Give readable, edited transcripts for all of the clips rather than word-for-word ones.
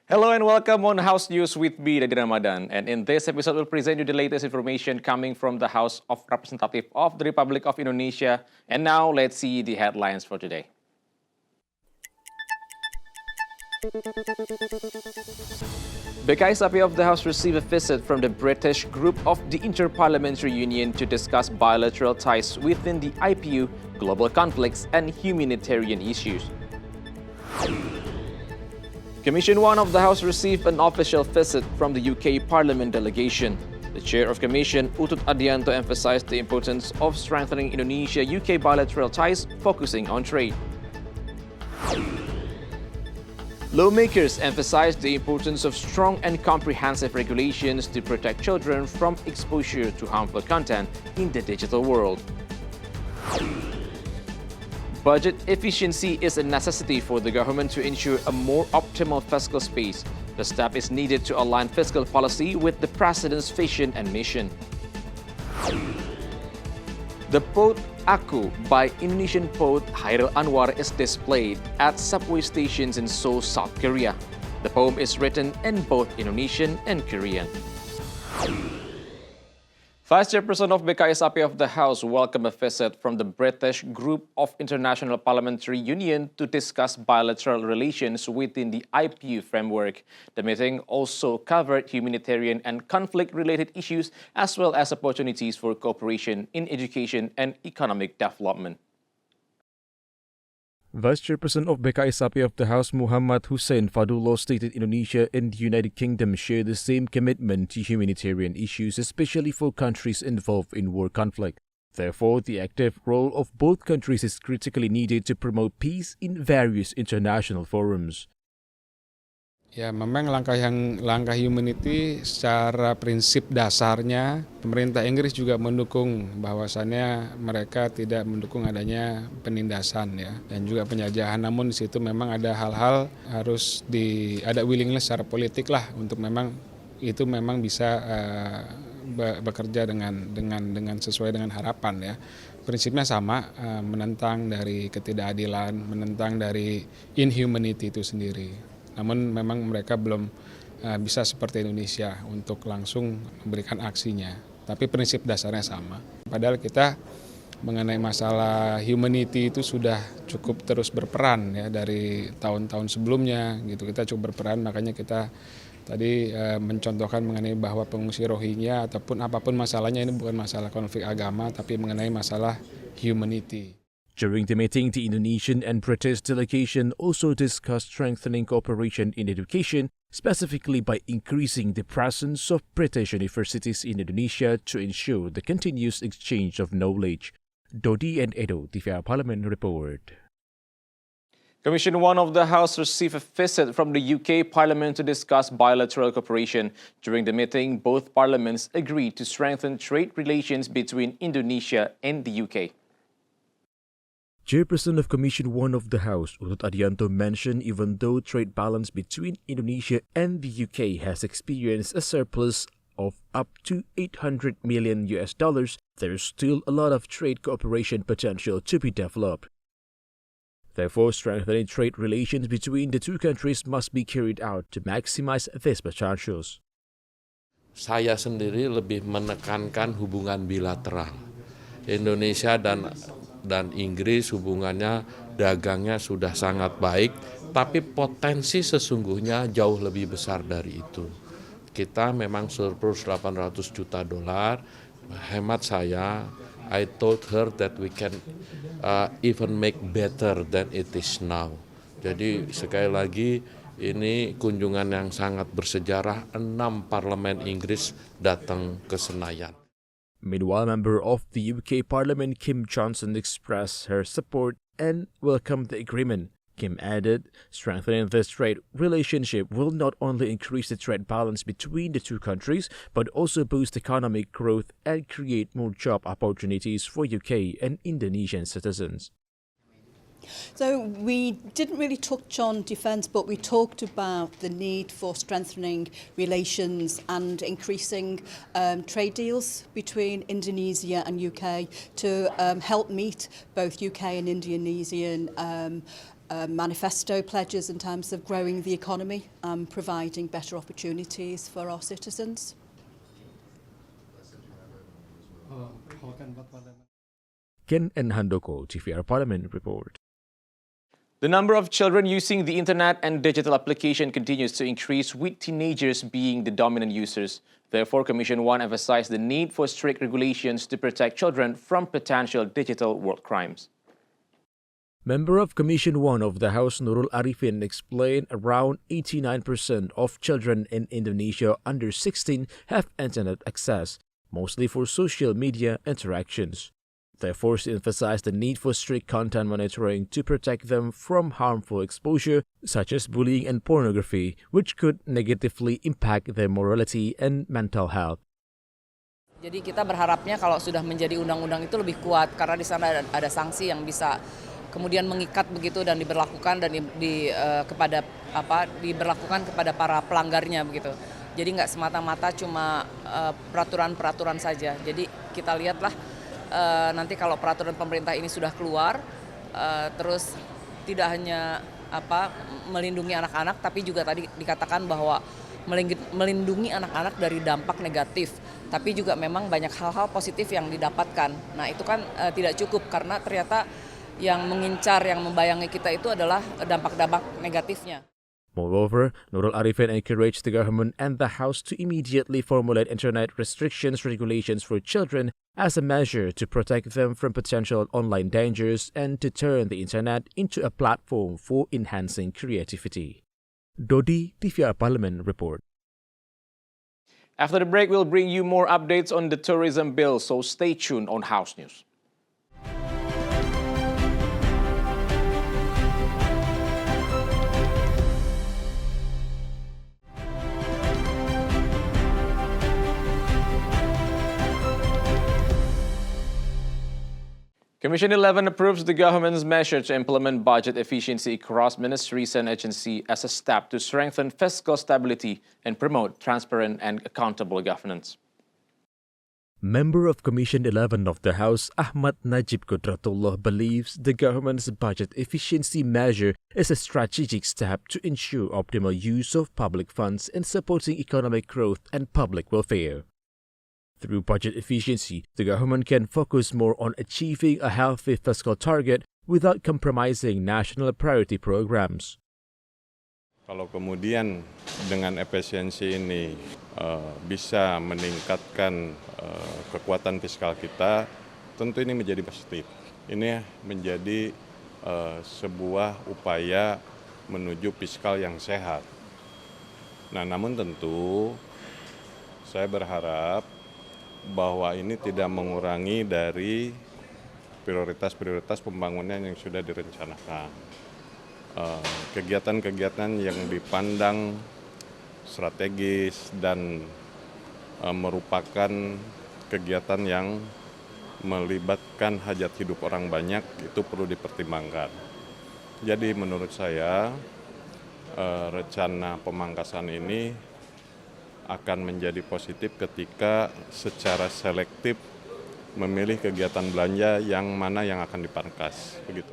Hello and welcome on House News with me, Dadi Ramadan. And in this episode, we'll present you the latest information coming from the House of Representatives of the Republic of Indonesia. And now, let's see the headlines for today. BKSAP of the House received a visit from the British group of the Inter-Parliamentary Union to discuss bilateral ties within the IPU, global conflicts, and humanitarian issues. Commission 1 of the House received an official visit from the UK Parliament delegation. The chair of Commission, Utut Adianto, emphasized the importance of strengthening Indonesia-UK bilateral ties, focusing on trade. Lawmakers emphasized the importance of strong and comprehensive regulations to protect children from exposure to harmful content in the digital world. Budget efficiency is a necessity for the government to ensure a more optimal fiscal space. The step is needed to align fiscal policy with the President's vision and mission. The poem Aku by Indonesian poet Hairil Anwar is displayed at subway stations in Seoul, South Korea. The poem is written in both Indonesian and Korean. Vice Chairperson of BKSAP of the House welcomed a visit from the British Group of International Parliamentary Union to discuss bilateral relations within the IPU framework. The meeting also covered humanitarian and conflict-related issues as well as opportunities for cooperation in education and economic development. Vice Chairperson of BKSAP of the House Muhammad Hussein Fadullah stated Indonesia and the United Kingdom share the same commitment to humanitarian issues, especially for countries involved in war conflict. Therefore, the active role of both countries is critically needed to promote peace in various international forums. Ya, memang langkah humanity secara prinsip dasarnya pemerintah Inggris juga mendukung, bahwasannya mereka tidak mendukung adanya penindasan ya dan juga penjajahan. Namun di situ memang ada hal-hal harus ada willingness secara politik lah untuk memang itu memang bisa bekerja dengan sesuai dengan harapan ya. Prinsipnya sama, menentang dari ketidakadilan, menentang dari inhumanity itu sendiri. Namun memang mereka belum bisa seperti Indonesia untuk langsung memberikan aksinya. Tapi prinsip dasarnya sama. Padahal kita mengenai masalah humanity itu sudah cukup terus berperan ya dari tahun-tahun sebelumnya gitu. Kita cukup berperan, makanya kita tadi mencontohkan mengenai bahwa pengungsi Rohingya ataupun apapun masalahnya ini bukan masalah konflik agama tapi mengenai masalah humanity. During the meeting, the Indonesian and British delegation also discussed strengthening cooperation in education, specifically by increasing the presence of British universities in Indonesia to ensure the continuous exchange of knowledge. Dodi and Edo, TVR Parliament report. Commission 1 of the House received a visit from the UK Parliament to discuss bilateral cooperation. During the meeting, both parliaments agreed to strengthen trade relations between Indonesia and the UK. Chairperson of Commission 1 of the House, Utut Adianto, mentioned even though trade balance between Indonesia and the UK has experienced a surplus of up to $800 million, there is still a lot of trade cooperation potential to be developed. Therefore, strengthening trade relations between the two countries must be carried out to maximize these potentials. Saya sendiri lebih menekankan hubungan bilateral. Indonesia dan Inggris hubungannya dagangnya sudah sangat baik, tapi potensi sesungguhnya jauh lebih besar dari itu. Kita memang surplus $800 juta. Hemat saya, I told her that we can even make better than it is now. Jadi sekali lagi ini kunjungan yang sangat bersejarah, 6 parlemen Inggris datang ke Senayan. Meanwhile, member of the UK Parliament Kim Johnson expressed her support and welcomed the agreement. Kim added, strengthening this trade relationship will not only increase the trade balance between the two countries, but also boost economic growth and create more job opportunities for UK and Indonesian citizens. So we didn't really touch on defence, but we talked about the need for strengthening relations and increasing trade deals between Indonesia and UK to help meet both UK and Indonesian manifesto pledges in terms of growing the economy and providing better opportunities for our citizens. Ken and Handoko, TVR Parliament report. The number of children using the internet and digital application continues to increase, with teenagers being the dominant users. Therefore, Commission 1 emphasized the need for strict regulations to protect children from potential digital world crimes. Member of Commission 1 of the House Nurul Arifin explained around 89% of children in Indonesia under 16 have internet access, mostly for social media interactions. Therefore, she emphasized the need for strict content monitoring to protect them from harmful exposure, such as bullying and pornography, which could negatively impact their morality and mental health. Jadi kita berharapnya kalau sudah menjadi undang-undang itu lebih kuat, karena di sana ada sanksi yang bisa kemudian mengikat begitu dan diberlakukan dan diberlakukan kepada para pelanggarnya begitu. Jadi nggak semata-mata cuma peraturan-peraturan saja. Jadi kita lihatlah nanti kalau peraturan pemerintah ini sudah keluar, terus tidak hanya melindungi anak-anak, tapi juga tadi dikatakan bahwa melindungi anak-anak dari dampak negatif, tapi juga memang banyak hal-hal positif yang didapatkan. Nah itu kan tidak cukup, karena ternyata yang mengincar, yang membayangi kita itu adalah dampak-dampak negatifnya. Moreover, Nurul Arifin encouraged the government and the House to immediately formulate internet restrictions regulations for children as a measure to protect them from potential online dangers and to turn the internet into a platform for enhancing creativity. Dodi, TVR Parliament report. After the break, we'll bring you more updates on the tourism bill, so stay tuned on House News. Commission 11 approves the government's measure to implement budget efficiency across ministries and agencies as a step to strengthen fiscal stability and promote transparent and accountable governance. Member of Commission 11 of the House, Ahmad Najib Qudratullah, believes the government's budget efficiency measure is a strategic step to ensure optimal use of public funds in supporting economic growth and public welfare. Through budget efficiency, the government can focus more on achieving a healthy fiscal target without compromising national priority programs. Kalau kemudian dengan efisiensi ini bisa meningkatkan kekuatan fiskal kita, tentu ini menjadi positif. Ini menjadi sebuah upaya menuju fiskal yang sehat. Nah, namun tentu saya berharap bahwa ini tidak mengurangi dari prioritas-prioritas pembangunan yang sudah direncanakan. Kegiatan-kegiatan yang dipandang strategis dan merupakan kegiatan yang melibatkan hajat hidup orang banyak itu perlu dipertimbangkan. Jadi menurut saya rencana pemangkasan ini akan menjadi positif ketika secara selektif memilih kegiatan belanja yang mana yang akan dipangkas, begitu.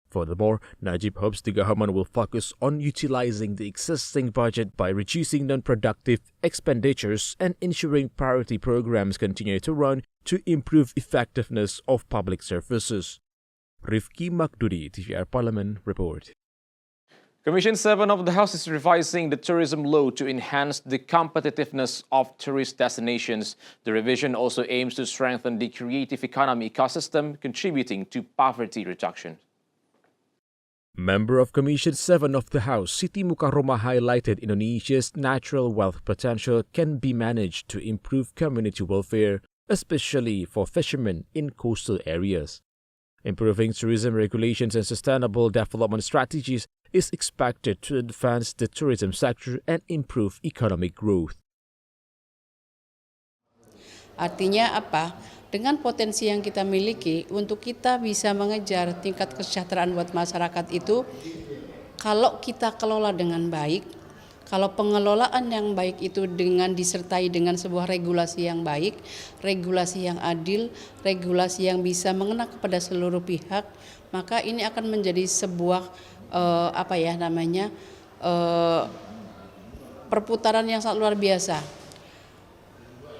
Furthermore, Najib hopes the government will focus on utilizing the existing budget by reducing non-productive expenditures and ensuring priority programs continue to run to improve effectiveness of public services. Rifki Makdudi, TVR Parliament report. Commission 7 of the House is revising the tourism law to enhance the competitiveness of tourist destinations. The revision also aims to strengthen the creative economy ecosystem, contributing to poverty reduction. Member of Commission 7 of the House, Siti Mukarromah, highlighted Indonesia's natural wealth potential can be managed to improve community welfare, especially for fishermen in coastal areas. Improving tourism regulations and sustainable development strategies is expected to advance the tourism sector and improve economic growth. Artinya apa? Dengan potensi yang kita miliki, untuk kita bisa mengejar tingkat kesejahteraan buat masyarakat itu, kalau kita kelola dengan baik, kalau pengelolaan yang baik itu dengan disertai dengan sebuah regulasi yang baik, regulasi yang adil, regulasi yang bisa mengena kepada seluruh pihak, maka ini akan menjadi sebuah perputaran yang sangat luar biasa.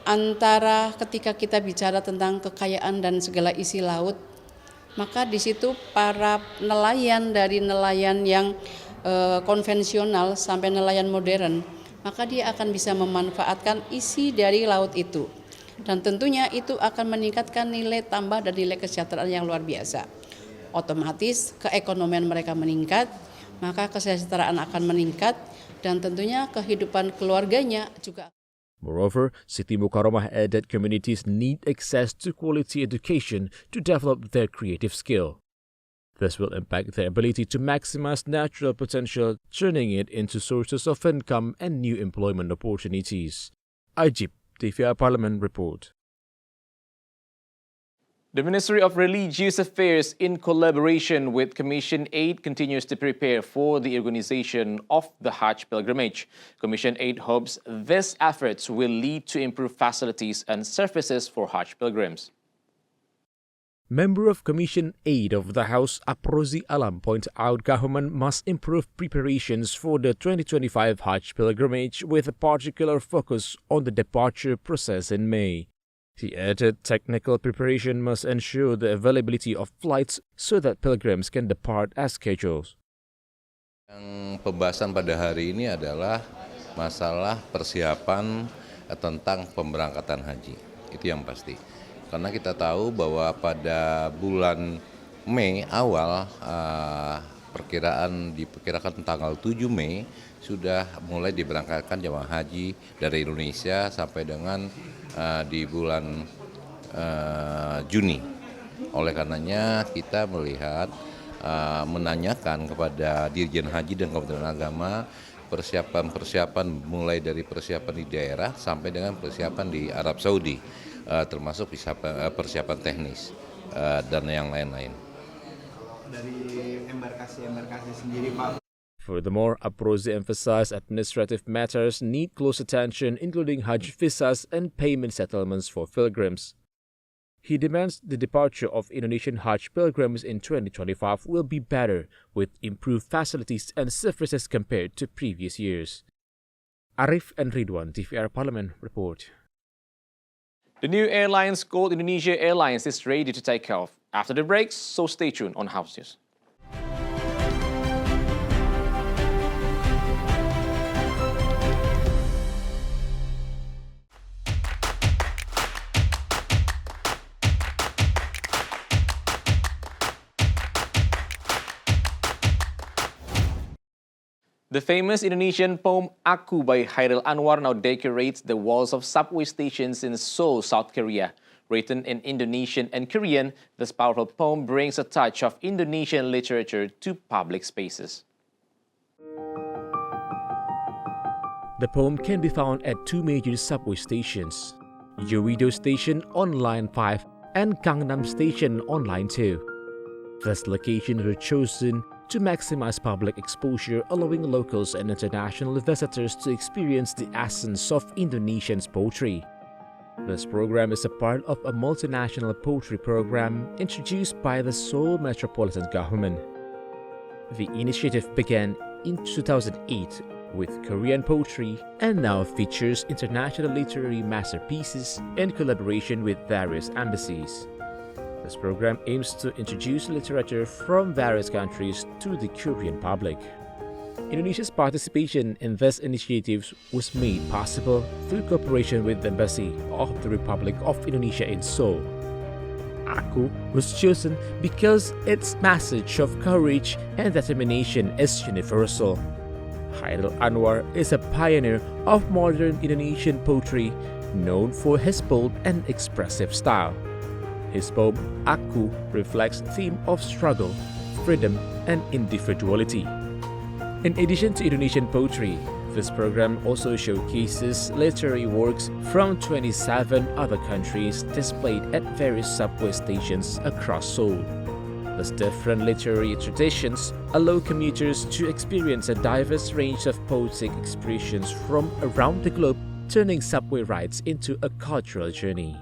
Antara ketika kita bicara tentang kekayaan dan segala isi laut, maka di situ para nelayan dari nelayan yang konvensional sampai nelayan modern, maka dia akan bisa memanfaatkan isi dari laut itu. Dan tentunya itu akan meningkatkan nilai tambah dan nilai kesejahteraan yang luar biasa. Otomatis keekonomian mereka meningkat, maka kesejahteraan akan meningkat, dan tentunya kehidupan keluarganya juga. Moreover, Siti Mukarramah added communities need access to quality education to develop their creative skill. This will impact their ability to maximize natural potential, turning it into sources of income and new employment opportunities. Ajib, TVR Parlemen report. The Ministry of Religious Affairs, in collaboration with Commission 8, continues to prepare for the organization of the Hajj pilgrimage. Commission 8 hopes these efforts will lead to improved facilities and services for Hajj pilgrims. Member of Commission 8 of the House, Aprozi Alam, pointed out government must improve preparations for the 2025 Hajj pilgrimage with a particular focus on the departure process in May. He added technical preparation must ensure the availability of flights so that pilgrims can depart as scheduled. Yang pembahasan pada hari ini adalah masalah persiapan tentang pemberangkatan haji. Itu yang pasti. Karena kita tahu bahwa pada bulan Mei awal diperkirakan tanggal 7 Mei sudah mulai diberangkatkan jemaah haji dari Indonesia sampai dengan di bulan Juni. Oleh karenanya kita melihat menanyakan kepada Dirjen Haji dan Kementerian Agama persiapan mulai dari persiapan di daerah sampai dengan persiapan di Arab Saudi, termasuk persiapan teknis dan yang lain-lain. Dari embarkasi sendiri, Pak. Furthermore, Aprozi emphasized administrative matters need close attention, including Hajj visas and payment settlements for pilgrims. He demands the departure of Indonesian Hajj pilgrims in 2025 will be better, with improved facilities and services compared to previous years. Arif and Ridwan, TVR Parlemen report. The new airlines called Indonesia Airlines is ready to take off. After the break, so stay tuned on House News. The famous Indonesian poem Aku by Hairil Anwar now decorates the walls of subway stations in Seoul, South Korea. Written in Indonesian and Korean, this powerful poem brings a touch of Indonesian literature to public spaces. The poem can be found at two major subway stations, Yeouido Station on Line 5 and Gangnam Station on Line 2. These locations were chosen to maximize public exposure, allowing locals and international visitors to experience the essence of Indonesian's poetry. This program is a part of a multinational poetry program introduced by the Seoul Metropolitan Government. The initiative began in 2008 with Korean poetry and now features international literary masterpieces in collaboration with various embassies. This program aims to introduce literature from various countries to the Korean public. Indonesia's participation in these initiatives was made possible through cooperation with the Embassy of the Republic of Indonesia in Seoul. Aku was chosen because its message of courage and determination is universal. Hairil Anwar is a pioneer of modern Indonesian poetry, known for his bold and expressive style. His poem Aku reflects the theme of struggle, freedom, and individuality. In addition to Indonesian poetry, this program also showcases literary works from 27 other countries displayed at various subway stations across Seoul. These different literary traditions allow commuters to experience a diverse range of poetic expressions from around the globe, turning subway rides into a cultural journey.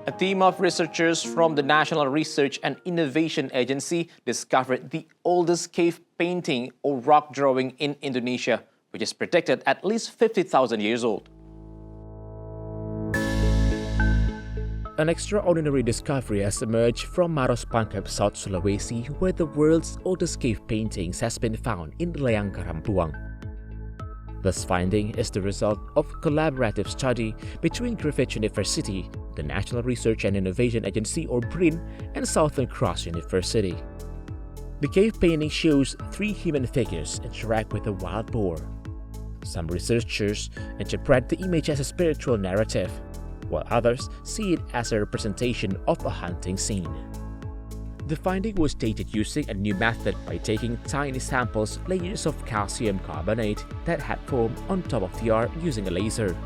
A team of researchers from the National Research and Innovation Agency discovered the oldest cave painting or rock drawing in Indonesia, which is predicted at least 50,000 years old. An extraordinary discovery has emerged from Maros Pangkep, South Sulawesi, where the world's oldest cave paintings has been found in Leang Karampuang. This finding is the result of a collaborative study between Griffith University, the National Research and Innovation Agency or BRIN, and Southern Cross University. The cave painting shows 3 human figures interact with a wild boar. Some researchers interpret the image as a spiritual narrative, while others see it as a representation of a hunting scene. The finding was dated using a new method by taking tiny samples layers of calcium carbonate that had formed on top of the art using a laser.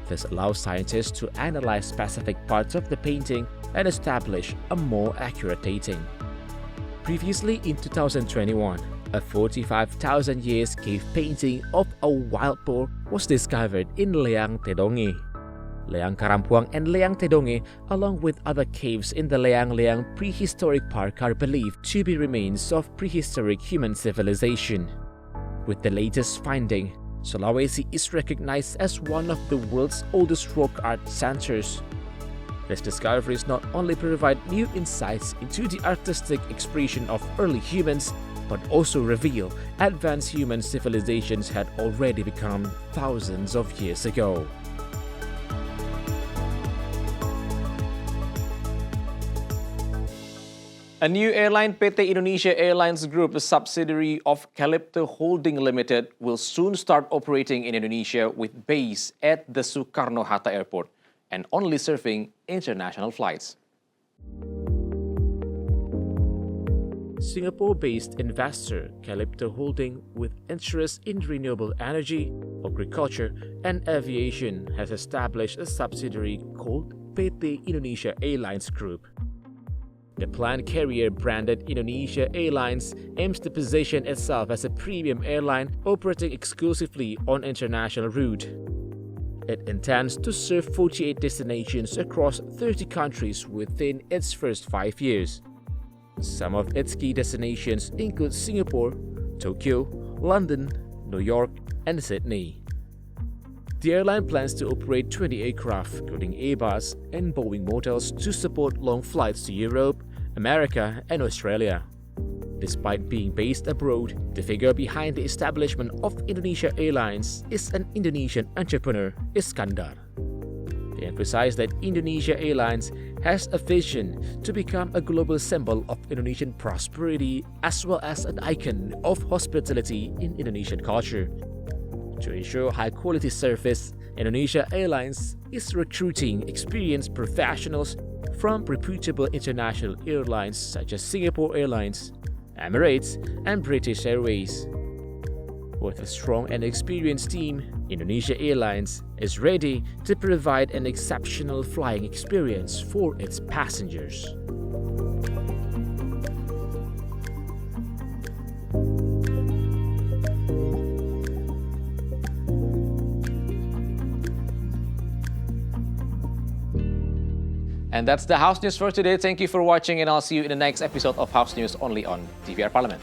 This allows scientists to analyze specific parts of the painting and establish a more accurate dating. Previously, in 2021, a 45,000 years cave painting of a wild boar was discovered in Leang Tedonge. Leang Karampuang and Leang Tedonge, along with other caves in the Leang Prehistoric Park, are believed to be remains of prehistoric human civilization. With the latest finding, Sulawesi is recognized as one of the world's oldest rock art centers. These discoveries not only provide new insights into the artistic expression of early humans, but also reveal advanced human civilizations had already become thousands of years ago. A new airline, PT Indonesia Airlines Group, a subsidiary of Calypto Holding Limited, will soon start operating in Indonesia with base at the Soekarno-Hatta Airport and only serving international flights. Singapore-based investor Calypto Holding, with interest in renewable energy, agriculture, and aviation, has established a subsidiary called PT Indonesia Airlines Group. The planned carrier, branded Indonesia Airlines, aims to position itself as a premium airline operating exclusively on international route. It intends to serve 48 destinations across 30 countries within its first 5 years. Some of its key destinations include Singapore, Tokyo, London, New York, and Sydney. The airline plans to operate 20 aircraft, including Airbus and Boeing models, to support long flights to Europe, America, and Australia. Despite being based abroad, the figure behind the establishment of Indonesia Airlines is an Indonesian entrepreneur, Iskandar. They emphasize that Indonesia Airlines has a vision to become a global symbol of Indonesian prosperity as well as an icon of hospitality in Indonesian culture. To ensure high-quality service, Indonesia Airlines is recruiting experienced professionals from reputable international airlines such as Singapore Airlines, Emirates, and British Airways. With a strong and experienced team, Indonesia Airlines is ready to provide an exceptional flying experience for its passengers. And that's the House News for today. Thank you for watching, and I'll see you in the next episode of House News only on TVR Parlemen.